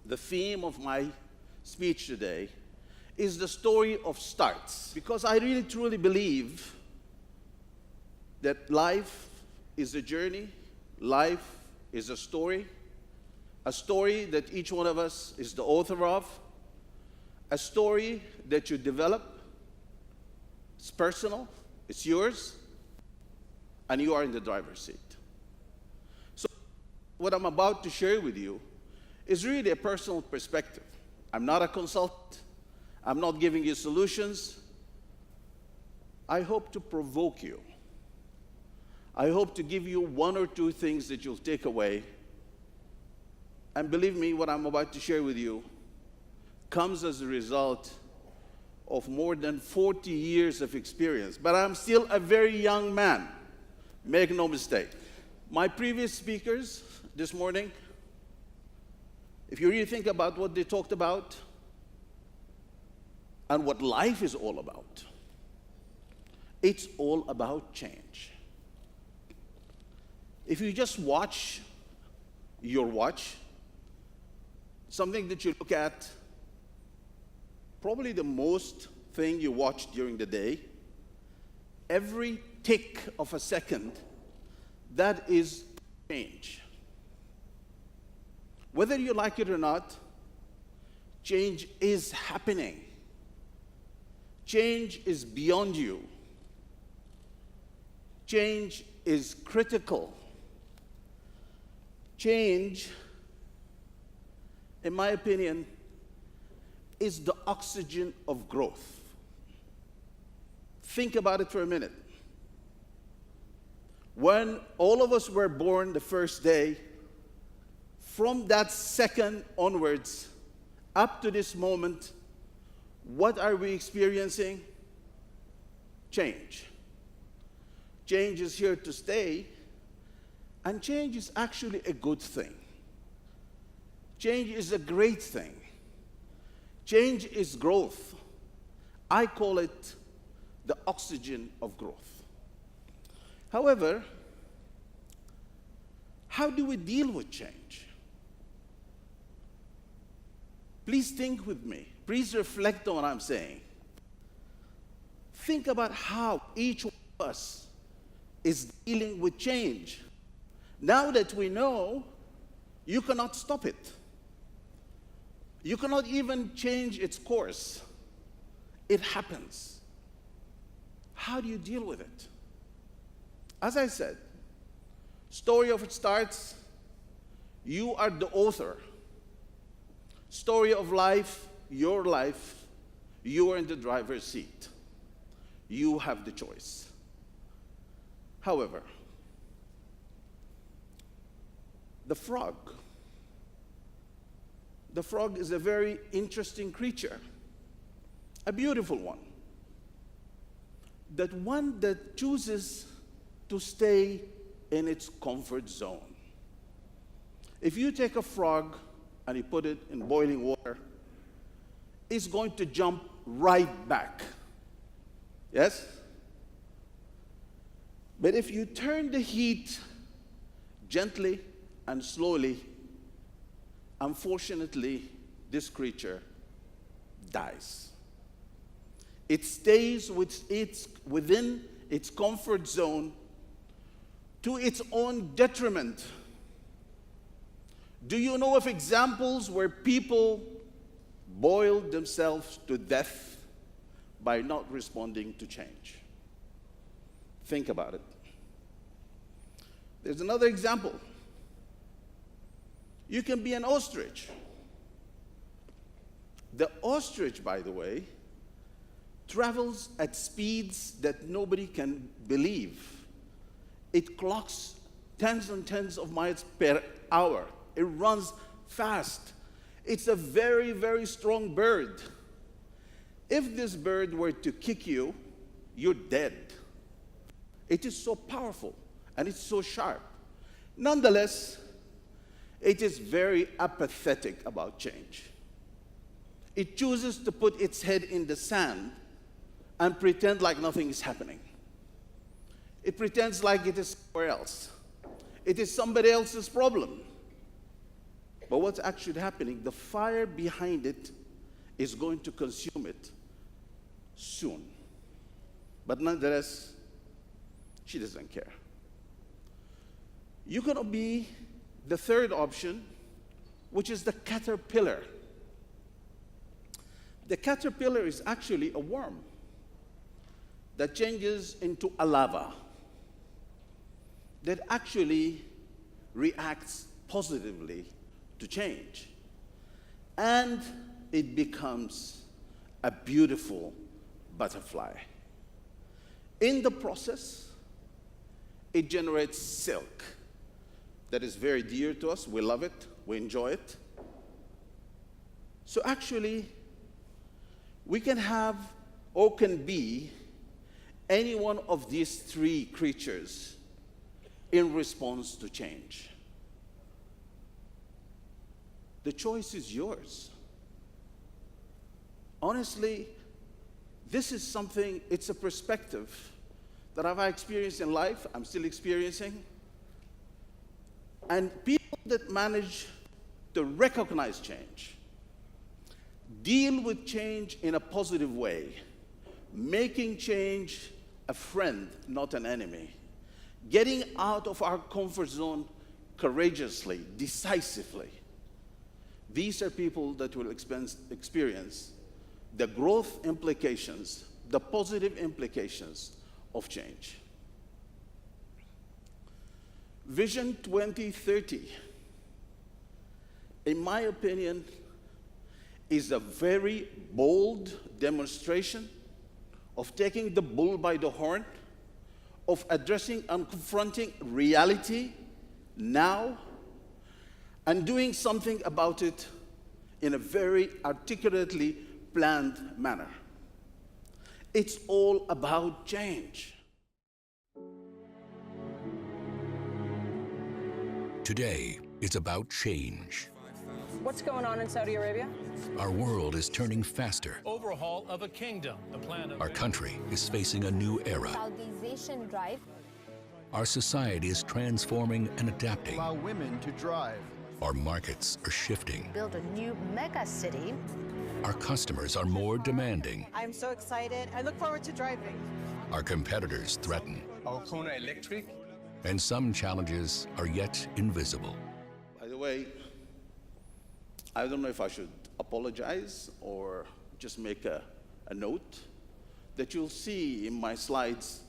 the theme of my speech today is the story of starts. Because I really truly believe that life is a journey, life is a story that each one of us is the author of, a story that you develop. It's personal, it's yours, and you are in the driver's seat. So what I'm about to share with you is really a personal perspective. I'm not a consultant. I'm not giving you solutions. I hope to provoke you. I hope to give you one or two things that you'll take away. And believe me, what I'm about to share with you comes as a result of more than 40 years of experience. But I'm still a very young man. Make no mistake. My previous speakers this morning, if you really think about what they talked about and what life is all about, it's all about change. If you just watch your watch, something that you look at, probably the most thing you watch during the day, every tick of a second, that is change. Whether you like it or not, change is happening. Change is beyond you. Change is critical. Change, in my opinion, is the oxygen of growth. Think about it for a minute. When all of us were born the first day, from that second onwards, up to this moment, what are we experiencing? Change. Change is here to stay, and change is actually a good thing. Change is a great thing. Change is growth. I call it the oxygen of growth. However, how do we deal with change? Please think with me. Please reflect on what I'm saying. Think about how each one of us is dealing with change. Now that we know, you cannot stop it. You cannot even change its course. It happens. How do you deal with it? As I said, story of it starts, you are the author. Story of life, you are in the driver's seat. You have the choice. However, the frog is a very interesting creature, a beautiful one. That one that chooses to stay in its comfort zone. If you take a frog and you put it in boiling water, it's going to jump right back. Yes? But if you turn the heat gently and slowly, unfortunately, this creature dies. It stays within its comfort zone to its own detriment. Do you know of examples where people boiled themselves to death by not responding to change? Think about it. There's another example. You can be an ostrich. The ostrich, by the way, travels at speeds that nobody can believe. It clocks tens and tens of miles per hour. It runs fast. It's a very, very strong bird. If this bird were to kick you, you're dead. It is so powerful and it's so sharp. Nonetheless, it is very apathetic about change. It chooses to put its head in the sand and pretend like nothing is happening. It pretends like it is somewhere else. It is somebody else's problem. But what's actually happening, the fire behind it is going to consume it soon. But nonetheless, she doesn't care. You can be the third option, which is the caterpillar. The caterpillar is actually a worm that changes into a larva that actually reacts positively to change. And it becomes a beautiful butterfly. In the process, it generates silk that is very dear to us. We love it, we enjoy it. So actually, we can have or can be any one of these three creatures in response to change. The choice is yours. Honestly, this is something, it's a perspective that I've experienced in life, I'm still experiencing. And people that manage to recognize change, deal with change in a positive way, making change a friend, not an enemy, getting out of our comfort zone courageously, decisively. These are people that will experience the growth implications, the positive implications of change. Vision 2030, in my opinion, is a very bold demonstration of taking the bull by the horn, of addressing and confronting reality now, and doing something about it in a very articulately planned manner. It's all about change. Today, it's about change. What's going on in Saudi Arabia? Our world is turning faster. Overhaul of a kingdom. The plan of Our country is facing a new era. Saudization drive. Our society is transforming and adapting. Allow women to drive. Our markets are shifting. Build a new mega city. Our customers are more demanding. I'm so excited. I look forward to driving. Our competitors threaten. our Kona Electric. And some challenges are yet invisible. By the way, I don't know if I should apologize or just make a note that you'll see in my slides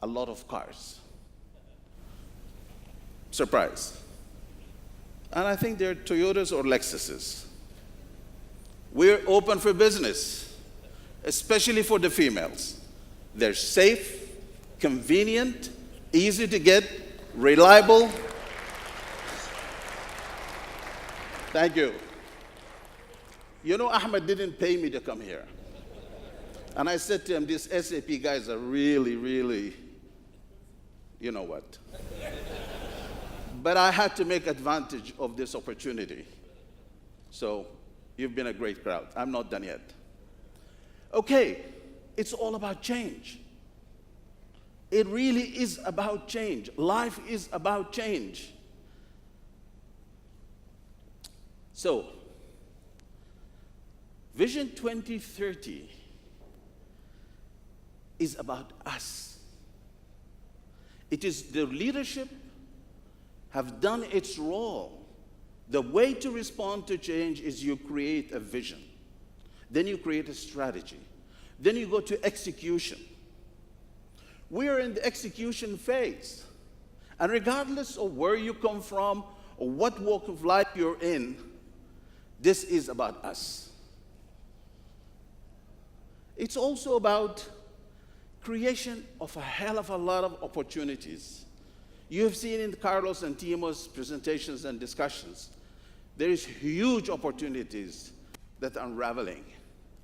a lot of cars. Surprise. And I think they're Toyotas or Lexuses. We're open for business, especially for the females. They're safe, convenient, easy to get, reliable. Thank you. You know, Ahmed didn't pay me to come here. And I said to him, these SAP guys are really, really, you know what. But I had to make advantage of this opportunity. So you've been a great crowd. I'm not done yet. Okay, it's all about change. It really is about change. Life is about change. So, Vision 2030 is about us. It is the leadership have done its role. The way to respond to change is you create a vision. Then you create a strategy. Then you go to execution. We are in the execution phase. And regardless of where you come from or what walk of life you're in, this is about us. It's also about creation of a hell of a lot of opportunities. You have seen in Carlos and Timo's presentations and discussions, there is huge opportunities that are unraveling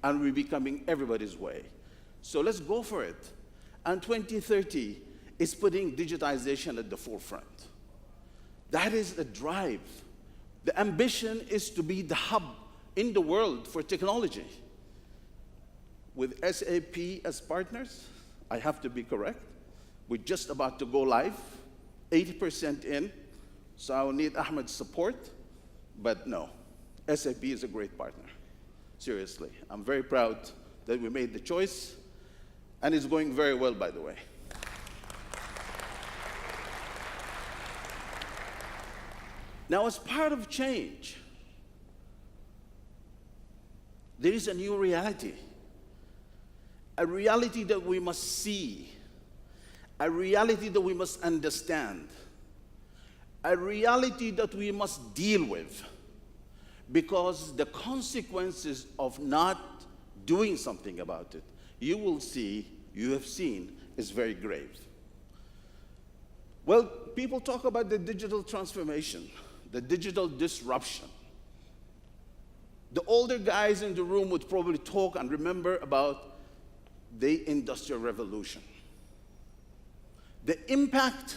and will be coming everybody's way. So let's go for it. And 2030 is putting digitization at the forefront. That is the drive. The ambition is to be the hub in the world for technology. With SAP as partners, I have to be correct, we're just about to go live, 80% in, so I will need Ahmed's support. But no, SAP is a great partner. Seriously, I'm very proud that we made the choice, and it's going very well, by the way. Now, as part of change, there is a new reality, a reality that we must see, a reality that we must understand, a reality that we must deal with, because the consequences of not doing something about it, you have seen, is very grave. Well, people talk about the digital transformation, the digital disruption. The older guys in the room would probably talk and remember about the Industrial Revolution. The impact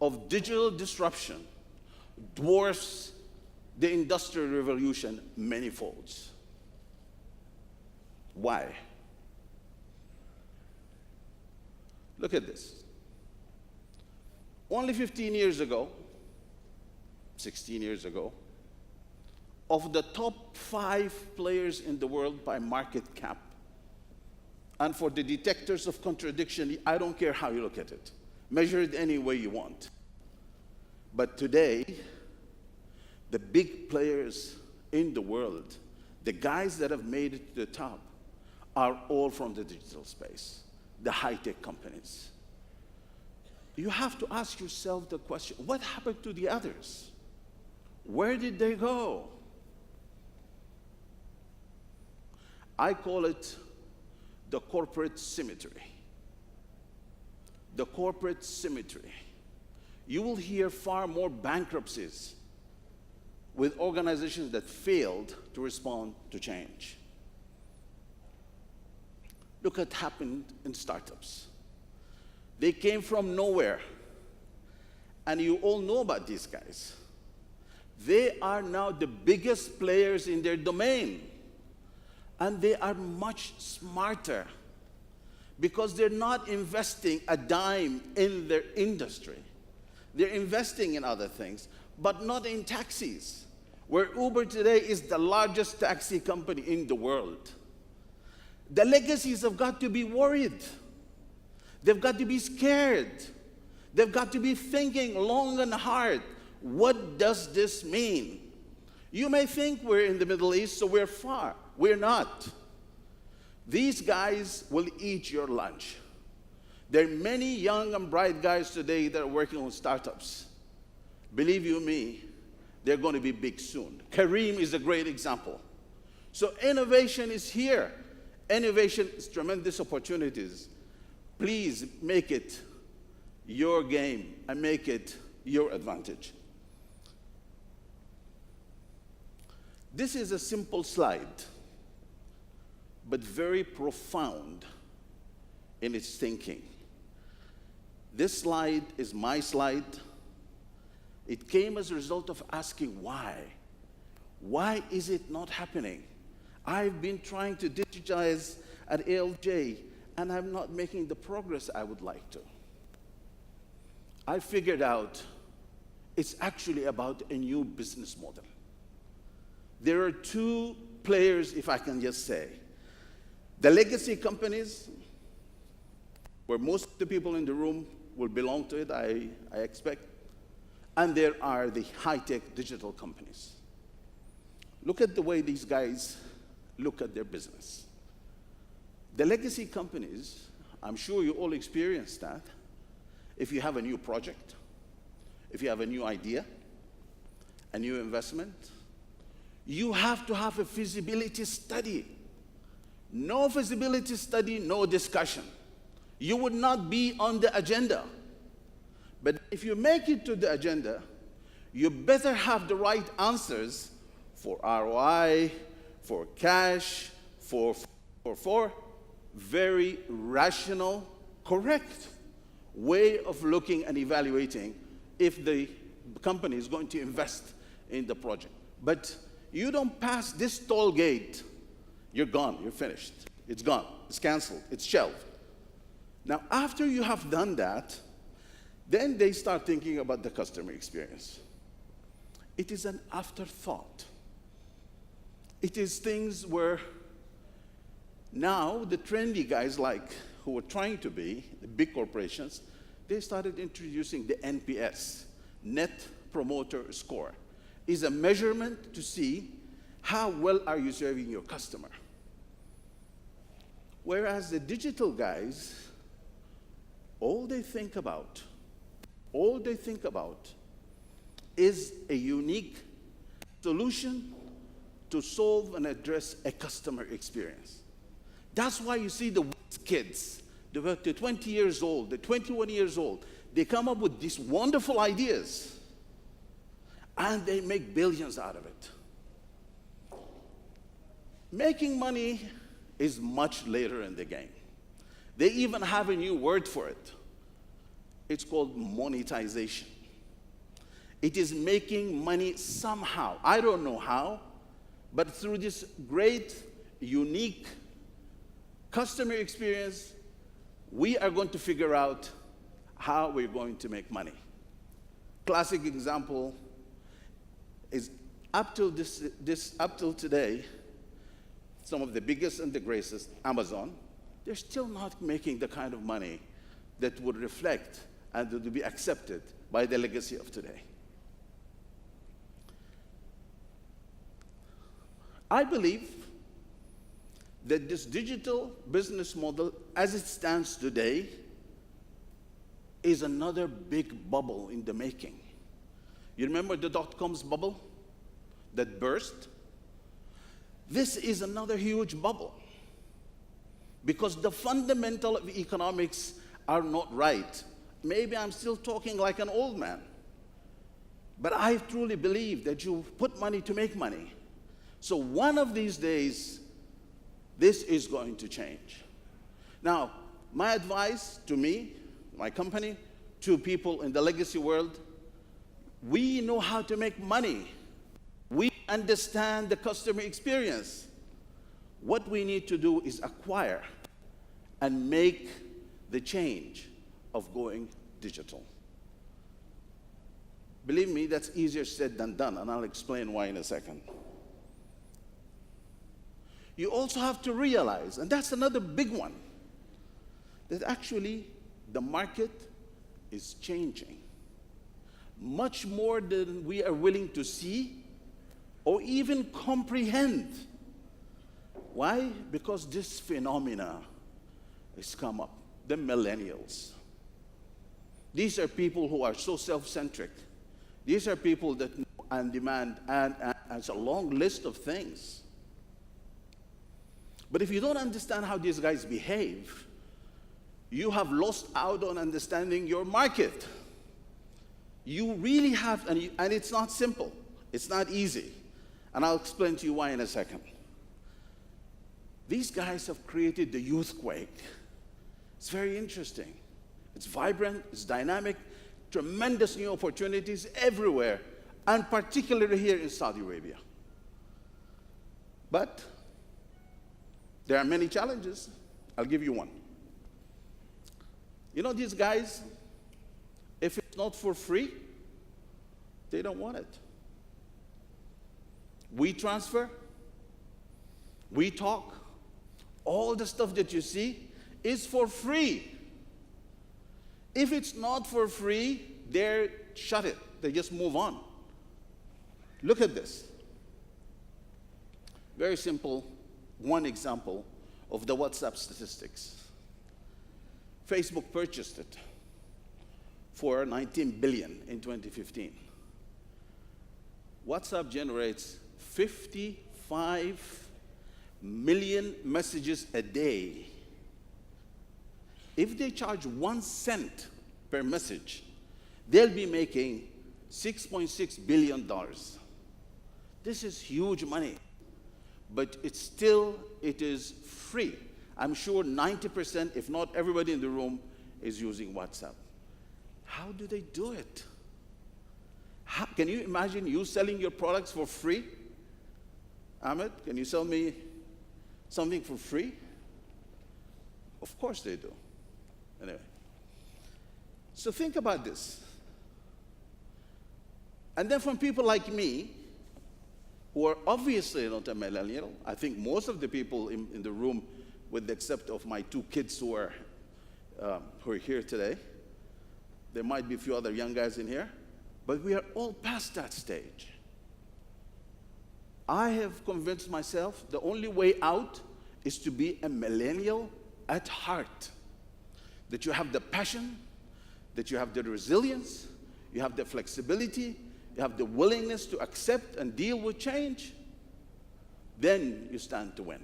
of digital disruption dwarfs the Industrial Revolution many folds. Why? Look at this. Only 15 years ago, 16 years ago, of the top 5 players in the world by market cap, and for the detectors of contradiction, I don't care how you look at it. Measure it any way you want. But today, the big players in the world, the guys that have made it to the top, are all from the digital space, the high-tech companies. You have to ask yourself the question, what happened to the others? Where did they go? I call it the corporate symmetry. The corporate symmetry. You will hear far more bankruptcies with organizations that failed to respond to change. Look what happened in startups. They came from nowhere, and you all know about these guys. They are now the biggest players in their domain, and they are much smarter because they're not investing a dime in their industry. They're investing in other things, but not in taxis, where Uber today is the largest taxi company in the world. The legacies have got to be worried. They've got to be scared. They've got to be thinking long and hard. What does this mean? You may think we're in the Middle East, so we're far. We're not. These guys will eat your lunch. There are many young and bright guys today that are working on startups. Believe you me, they're going to be big soon. Kareem is a great example. So innovation is here. Innovation is tremendous opportunities. Please make it your game and make it your advantage. This is a simple slide, but very profound in its thinking. This slide is my slide. It came as a result of asking why. Why is it not happening? I've been trying to digitize at ALJ, and I'm not making the progress I would like to. I figured out it's actually about a new business model. There are 2 players, if I can just say. The legacy companies, where most of the people in the room will belong to it, I expect. And there are the high-tech digital companies. Look at the way these guys look at their business. The legacy companies, I'm sure you all experience that. If you have a new project, if you have a new idea, a new investment, you have to have a feasibility study. No feasibility study, no discussion. You would not be on the agenda. But if you make it to the agenda, you better have the right answers for ROI, for cash, for very rational, correct way of looking and evaluating if the company is going to invest in the project. But you don't pass this toll gate, you're gone, you're finished. It's gone, it's canceled, it's shelved. Now, after you have done that, then they start thinking about the customer experience. it is an afterthought. It is things where now the trendy guys who were trying to be, the big corporations, they started introducing the NPS, Net Promoter Score. Is a measurement to see how well are you serving your customer. Whereas the digital guys, all they think about is a unique solution to solve and address a customer experience. That's why you see the kids, they're 20 years old, they're 21 years old, they come up with these wonderful ideas, and they make billions out of it. Making money is much later in the game. They even have a new word for it. It's called monetization. It is making money somehow. I don't know how, but through this great, unique customer experience, we are going to figure out how we're going to make money. Classic example is up till today, some of the biggest and the greatest, Amazon, they're still not making the kind of money that would reflect and would be accepted by the legacy of today. I believe that this digital business model, as it stands today, is another big bubble in the making. You remember the dot-coms bubble that burst? This is another huge bubble because the fundamental of economics are not right. Maybe I'm still talking like an old man, but I truly believe that you put money to make money. So one of these days, this is going to change. Now, my advice to me, my company, to people in the legacy world, we know how to make money. We understand the customer experience. What we need to do is acquire and make the change of going digital. Believe me, that's easier said than done, and I'll explain why in a second. You also have to realize, and that's another big one, that actually the market is changing much more than we are willing to see or even comprehend. Why? Because this phenomena has come up, the millennials. These are people who are so self-centric. These are people that know and demand, and it's a long list of things. But if you don't understand how these guys behave, you have lost out on understanding your market. You really have, and it's not simple. It's not easy. And I'll explain to you why in a second. These guys have created the youthquake. It's very interesting. It's vibrant, it's dynamic, tremendous new opportunities everywhere, and particularly here in Saudi Arabia. But there are many challenges. I'll give you one. You know, these guys, if it's not for free, they don't want it. We transfer, we talk, all the stuff that you see is for free. If it's not for free, they shut it. They just move on. Look at this. Very simple, one example of the WhatsApp statistics. Facebook purchased it for 19 billion in 2015. WhatsApp generates 55 million messages a day. If they charge 1 cent per message, they'll be making $6.6 billion. This is huge money, but it is free. I'm sure 90%, if not everybody in the room, is using WhatsApp. How do they do it? Can you imagine you selling your products for free? Ahmed, can you sell me something for free? Of course they do. Anyway, so think about this. And then from people like me, who are obviously not a millennial, I think most of the people in the room, with the except of my 2 kids who are here today, there might be a few other young guys in here, but we are all past that stage. I have convinced myself the only way out is to be a millennial at heart. That you have the passion, that you have the resilience, you have the flexibility, you have the willingness to accept and deal with change, then you stand to win.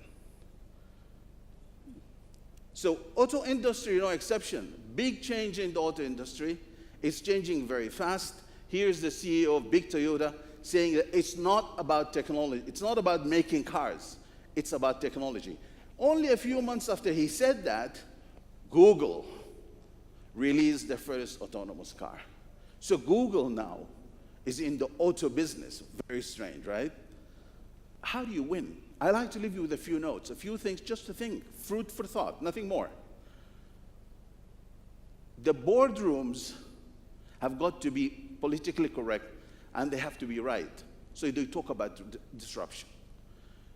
So auto industry, no exception. Big change in the auto industry. It's changing very fast. Here's the CEO of big Toyota saying that it's not about technology. It's not about making cars. It's about technology. Only a few months after he said that, Google released the first autonomous car. So Google now is in the auto business. Very strange, right? How do you win? I like to leave you with a few notes, a few things just to think, food for thought, nothing more. The boardrooms have got to be politically correct, and they have to be right. So they talk about disruption.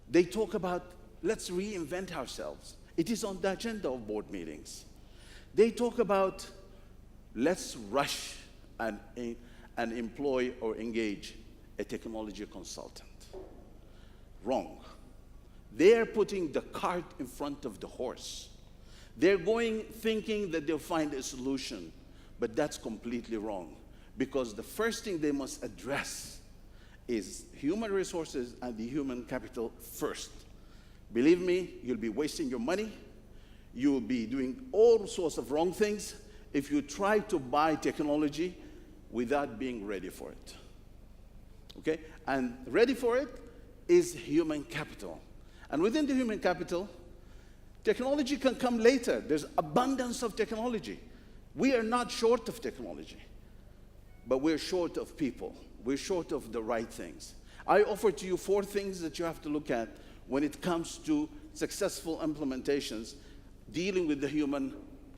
They talk about, let's reinvent ourselves. It is on the agenda of board meetings. They talk about, let's rush and employ or engage a technology consultant. Wrong. They're putting the cart in front of the horse. They're going thinking that they'll find a solution, but that's completely wrong. Because the first thing they must address is human resources and the human capital first. Believe me, you'll be wasting your money. You'll be doing all sorts of wrong things if you try to buy technology without being ready for it. Okay? And ready for it is human capital. And within the human capital, technology can come later. There's abundance of technology. We are not short of technology, but we're short of people. We're short of the right things. I offer to you 4 things that you have to look at when it comes to successful implementations dealing with the human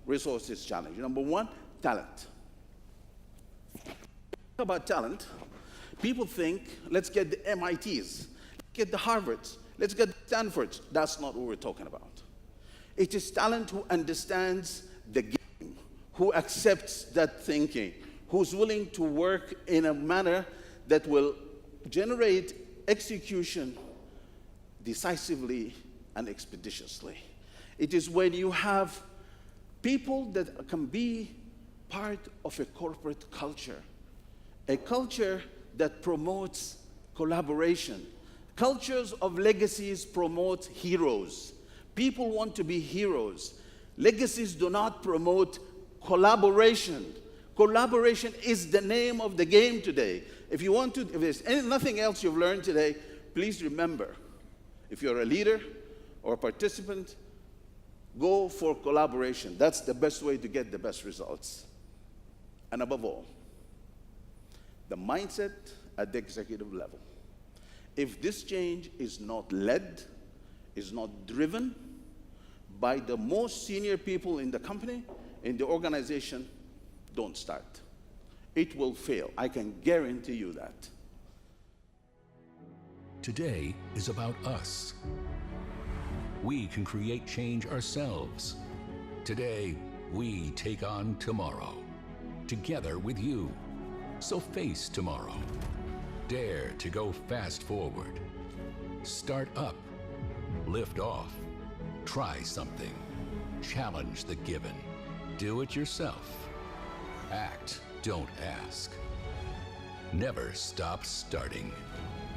resources challenge. Number 1, talent. About talent, people think, let's get the MITs, let's get the Harvards, let's get the Stanfords. That's not what we're talking about. It is talent who understands the game, who accepts that thinking, who's willing to work in a manner that will generate execution decisively and expeditiously. It is when you have people that can be part of a corporate culture, a culture that promotes collaboration. Cultures of legacies promote heroes. People want to be heroes. Legacies do not promote collaboration. Collaboration is the name of the game today. If there's nothing else you've learned today, please remember, if you're a leader or a participant, go for collaboration. That's the best way to get the best results. And above all, the mindset at the executive level. If this change is not led, is not driven by the most senior people in the company, in the organization, don't start. It will fail. I can guarantee you that. Today is about us. We can create change ourselves. Today, we take on tomorrow, together with you. So face tomorrow. Dare to go fast forward. Start up. Lift off. Try something. Challenge the given. Do it yourself. Act, don't ask. Never stop starting,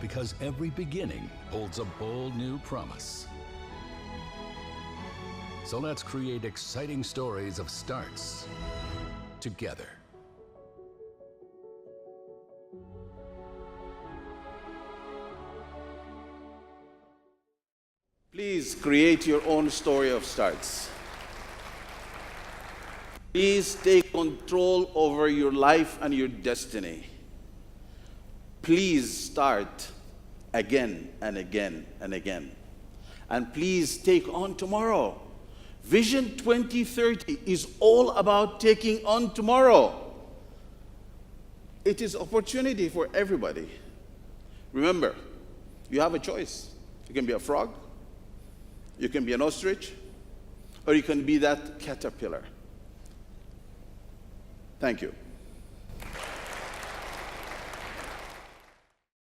because every beginning holds a bold new promise. So let's create exciting stories of starts together. Please create your own story of starts. Please take control over your life and your destiny. Please start again and again and again. And please take on tomorrow. Vision 2030 is all about taking on tomorrow. It is opportunity for everybody. Remember, you have a choice. You can be a frog, you can be an ostrich, or you can be that caterpillar. Thank you.